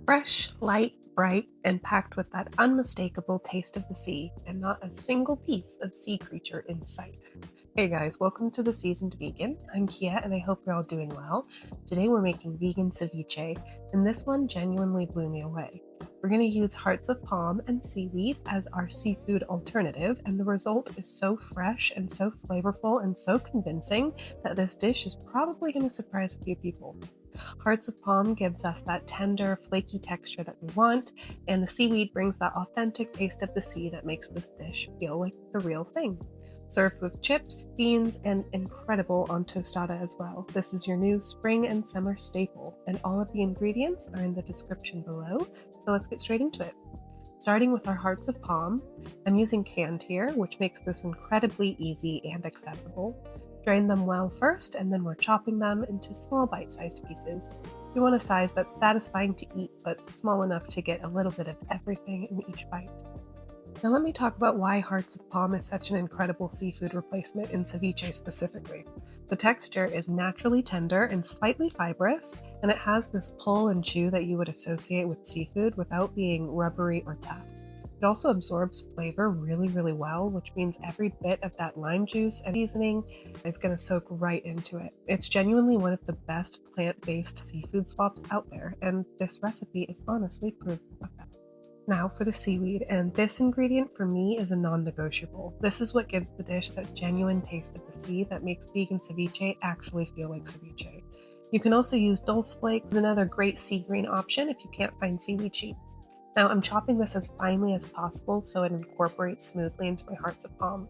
Fresh, light, bright, and packed with that unmistakable taste of the sea, and not a single piece of sea creature in sight. Hey guys, welcome to the Seasoned Vegan. I'm Kia, and I hope you're all doing well. Today we're making vegan ceviche, and this one genuinely blew me away. We're going to use hearts of palm and seaweed as our seafood alternative, and the result is so fresh and so flavorful and so convincing that this dish is probably going to surprise a few people. Hearts of palm gives us that tender, flaky texture that we want, and the seaweed brings that authentic taste of the sea that makes this dish feel like the real thing. Served with chips, beans, and incredible on tostada as well. This is your new spring and summer staple, and all of the ingredients are in the description below, so let's get straight into it. Starting with our hearts of palm, I'm using canned here, which makes this incredibly easy and accessible. Drain them well first, and then we're chopping them into small bite-sized pieces. You want a size that's satisfying to eat, but small enough to get a little bit of everything in each bite. Now let me talk about why hearts of palm is such an incredible seafood replacement in ceviche specifically. The texture is naturally tender and slightly fibrous, and it has this pull and chew that you would associate with seafood without being rubbery or tough. It also absorbs flavor really well, which means every bit of that lime juice and seasoning is going to soak right into it. It's genuinely one of the best plant-based seafood swaps out there, and this recipe is honestly proof of that. Now for the seaweed, and this ingredient for me is a non-negotiable. This is what gives the dish that genuine taste of the sea that makes vegan ceviche actually feel like ceviche. You can also use dulse flakes as another great sea green option if you can't find seaweed sheets. Now I'm chopping this as finely as possible so it incorporates smoothly into my hearts of palm.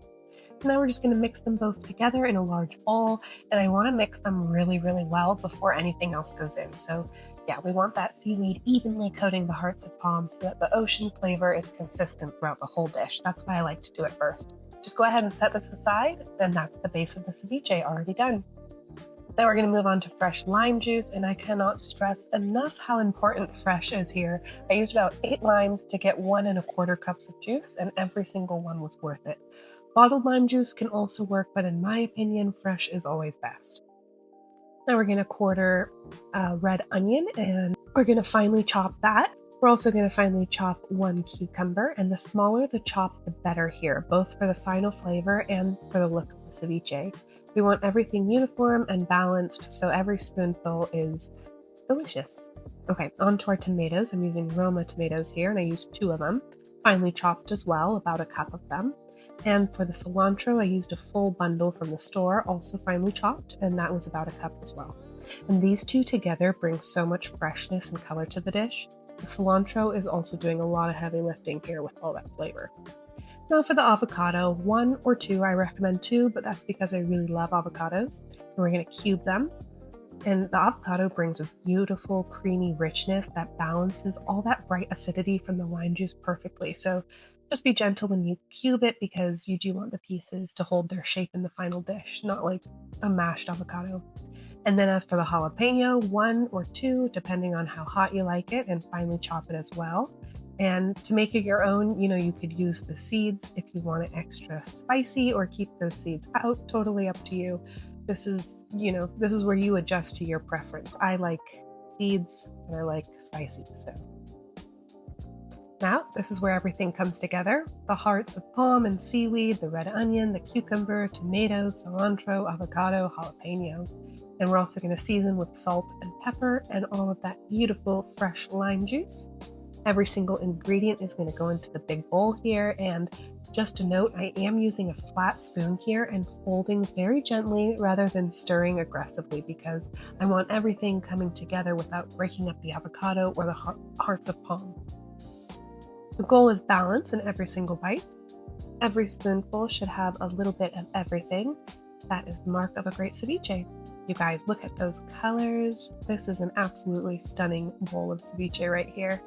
Now we're just going to mix them both together in a large bowl, and I want to mix them really well before anything else goes in. So yeah, we want that seaweed evenly coating the hearts of palm so that the ocean flavor is consistent throughout the whole dish. That's why I like to do it first. Just go ahead and set this aside, and that's the base of the ceviche already done. Now we're going to move on to fresh lime juice, and I cannot stress enough how important fresh is here. I used about 8 limes to get 1 1/4 cups of juice, and every single one was worth it. Bottled lime juice can also work, but in my opinion, fresh is always best. Now we're going to quarter a red onion, and we're going to finely chop that. We're also going to finely chop 1 cucumber, and the smaller the chop, the better here, both for the final flavor and for the look of the ceviche. We want everything uniform and balanced, so every spoonful is delicious. Okay, on to our tomatoes. I'm using Roma tomatoes here, and I used 2 of them, finely chopped as well, about a cup of them. And for the cilantro, I used a full bundle from the store, also finely chopped, and that was about a cup as well. And these two together bring so much freshness and color to the dish. The cilantro is also doing a lot of heavy lifting here with all that flavor. Now for the avocado, 1 or 2, I recommend 2, but that's because I really love avocados. And we're going to cube them. And the avocado brings a beautiful creamy richness that balances all that bright acidity from the lime juice perfectly. So just be gentle when you cube it because you do want the pieces to hold their shape in the final dish, not like a mashed avocado. And then as for the jalapeno, 1 or 2, depending on how hot you like it, and finely chop it as well. And to make it your own, you could use the seeds if you want it extra spicy or keep those seeds out, totally up to you. This is where you adjust to your preference. I like seeds and I like spicy, so. Now, this is where everything comes together. The hearts of palm and seaweed, the red onion, the cucumber, tomatoes, cilantro, avocado, jalapeno. And we're also going to season with salt and pepper and all of that beautiful fresh lime juice. Every single ingredient is going to go into the big bowl here, and just a note, I am using a flat spoon here and folding very gently rather than stirring aggressively because I want everything coming together without breaking up the avocado or the hearts of palm. The goal is balance in every single bite. Every spoonful should have a little bit of everything. That is the mark of a great ceviche. You guys, look at those colors. This is an absolutely stunning bowl of ceviche right here.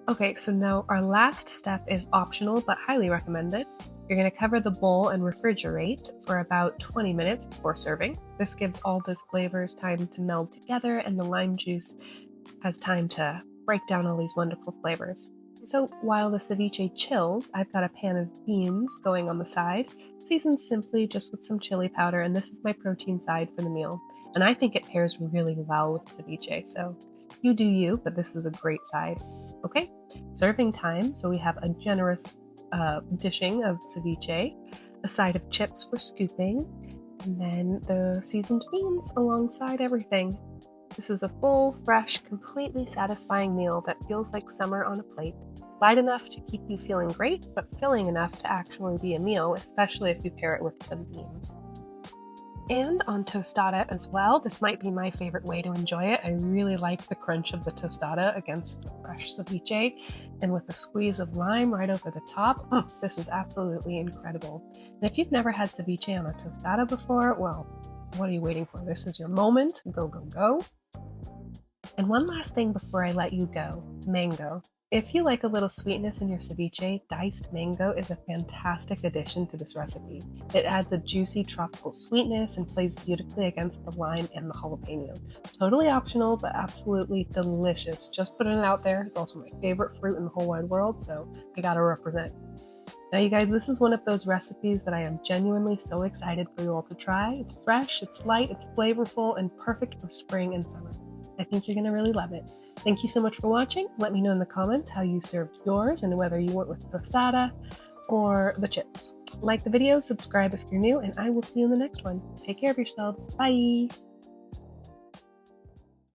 Okay, so now our last step is optional but highly recommended. You're going to cover the bowl and refrigerate for about 20 minutes before serving. This gives all those flavors time to meld together, and the lime juice has time to break down all these wonderful flavors. So while the ceviche chills, I've got a pan of beans going on the side, seasoned simply just with some chili powder, and this is my protein side for the meal. And I think it pairs really well with ceviche, so You do you, but this is a great side. Okay, serving time. So we have a generous dishing of ceviche, a side of chips for scooping, and then the seasoned beans alongside everything. This is a full, fresh, completely satisfying meal that feels like summer on a plate. Light enough to keep you feeling great, but filling enough to actually be a meal, especially if you pair it with some beans. And on tostada as well. This might be my favorite way to enjoy it. I really like the crunch of the tostada against the fresh ceviche, and with a squeeze of lime right over the top. This is absolutely incredible. And if you've never had ceviche on a tostada before, well, what are you waiting for? This is your moment. Go, go, go. And one last thing before I let you go, mango. If you like a little sweetness in your ceviche, diced mango is a fantastic addition to this recipe. It adds a juicy tropical sweetness and plays beautifully against the lime and the jalapeno. Totally optional, but absolutely delicious. Just putting it out there. It's also my favorite fruit in the whole wide world, so I gotta represent. Now you guys, this is one of those recipes that I am genuinely so excited for you all to try. It's fresh, it's light, it's flavorful, and perfect for spring and summer. I think you're gonna really love it. Thank you so much for watching. Let me know in the comments how you served yours and whether you went with tostada or the chips. Like the video, subscribe if you're new, and I will see you in the next one. Take care of yourselves. Bye!